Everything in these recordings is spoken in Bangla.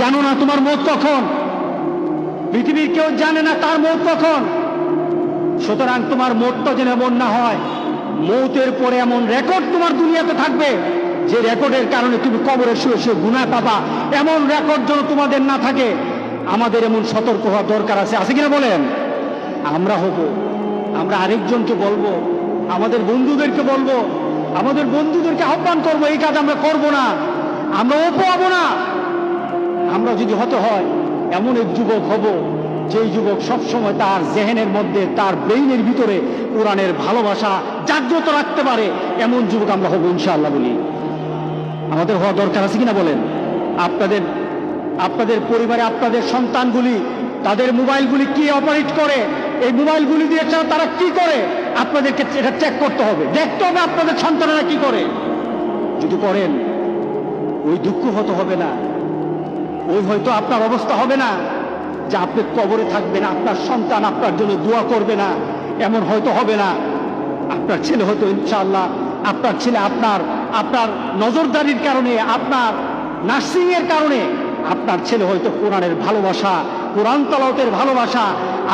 জানো না তোমার মৌত কখন। পৃথিবীর কেউ জানে না তার মৌত কখন। সুতরাং তোমার মৌতটা যেন এমন না হয়, মৌতের পরে এমন রেকর্ড তোমার দুনিয়াতে থাকবে যে রেকর্ডের কারণে তুমি কবরে শুয়ে শুয়ে গুনাহ পাবা। এমন রেকর্ড যেন তোমাদের না থাকে। আমাদের এমন সতর্ক হওয়ার দরকার আছে কিনা বলেন? আমরা হব, আমরা আরেকজনকে বলবো, আমাদের বন্ধুদেরকে বলবো, আমাদের বন্ধুদেরকে আহ্বান করবো, এই কাজ আমরা করব না, আমরা হব না। আমরা যদি হতে হয় এমন এক যুবক হব যেই যুবক সবসময় তার জেহেনের মধ্যে, তার ব্রেইনের ভিতরে কোরআনের ভালোবাসা জাগ্রত রাখতে পারে, এমন যুবক আমরা হব ইনশাআল্লাহ বলি। আমাদের হওয়া দরকার আছে কিনা বলেন? আপনাদের পরিবারে আপনাদের সন্তানগুলি তাদের মোবাইলগুলি কি অপারেট করে, এই মোবাইলগুলি দিয়ে তারা কি করে, আপনাদেরকে এটা চেক করতে হবে, দেখতে হবে আপনাদের সন্তানেরা কি করে। যদি করেন ওই দুঃখ হতে হবে না, ওই হয়তো আপনার অবস্থা হবে না যে আপনি কবরে থাকবেন, আপনার সন্তান আপনার জন্য দোয়া করবে না, এমন হয়তো হবে না। আপনার ছেলে হয়তো ইনশাআল্লাহ, আপনার ছেলে আপনার নজরদারির কারণে, আপনার নার্সিং এর কারণে আপনার ছেলে হয়তো কোরআনের ভালোবাসা, কোরআন তালাওয়াতের ভালোবাসা,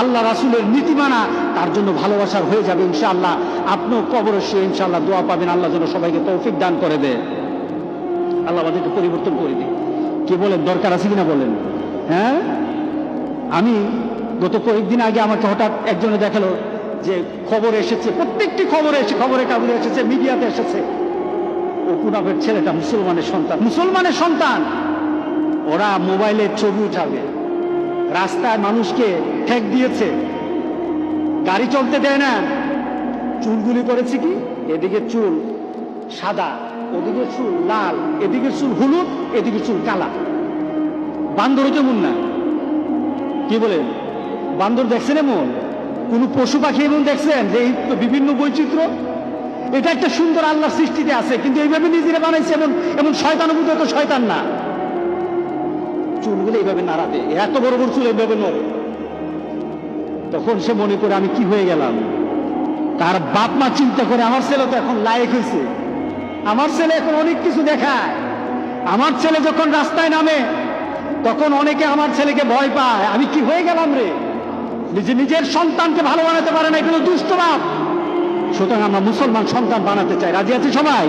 আল্লাহ রাসূলের নীতি মানা তার জন্য ভালোবাসা হয়ে যাবে ইনশাআল্লাহ। আপনিও কবরে শুয়ে ইনশাআল্লাহ দোয়া পাবেন। আল্লাহ যেন সবাইকে তৌফিক দান করে দেয়, আল্লাহ আমাদেরকে পরিবর্তন করে দিই। কি বলেন, দরকার আছে কিনা বলেন? হ্যাঁ, আমি গত কয়েকদিন আগে আমাকে হঠাৎ একজনে দেখালো যে খবরে এসেছে, প্রত্যেকটি খবরে এসে, খবরের কাগজে এসেছে, মিডিয়াতে এসেছে, ও কুনাবের ছেলেটা মুসলমানের সন্তান, ওরা মোবাইলের ছবি উঠাবে, রাস্তায় মানুষকে ঠেক দিয়েছে, গাড়ি চলতে দেয় না, চুলগুলি করেছে কি, এদিকে চুল সাদা, ওদিকে চুল লাল, এদিকে চুল হলুদ, এদিকে চুল কালা। বান্দরও যেমন না, কি বলেন, বান্দর দেখছেন এমন? কোন পশু পাখি এমন দেখছেন যে এই বিভিন্ন বৈচিত্র্য? এটা একটা সুন্দর আল্লাহর সৃষ্টিতে আছে, কিন্তু এইভাবে নিজেরা বানাইছে, এমন শয়তানুভূত তো শয়তান না। চুলগুলো এইভাবে নাড়াতে, এত বড় বড় চুল এইভাবে নড়ে, তখন সে মনে করে আমি কি হয়ে গেলাম। তার বাপ মা চিন্তা করে আমার ছেলে তো এখন লায়েক হয়েছে, আমার ছেলে এখন অনেক কিছু দেখায়, আমার ছেলে যখন রাস্তায় নামে তখন অনেকে আমার ছেলেকে ভয় পায়, আমি কি হয়ে গেলাম রে। নিজের সন্তানকে ভালো বানাতে পারে না, এগুলো দুষ্ট বাপ। সুতরাং আমরা মুসলমান সন্তান বানাতে চাই, রাজি আছি সবাই?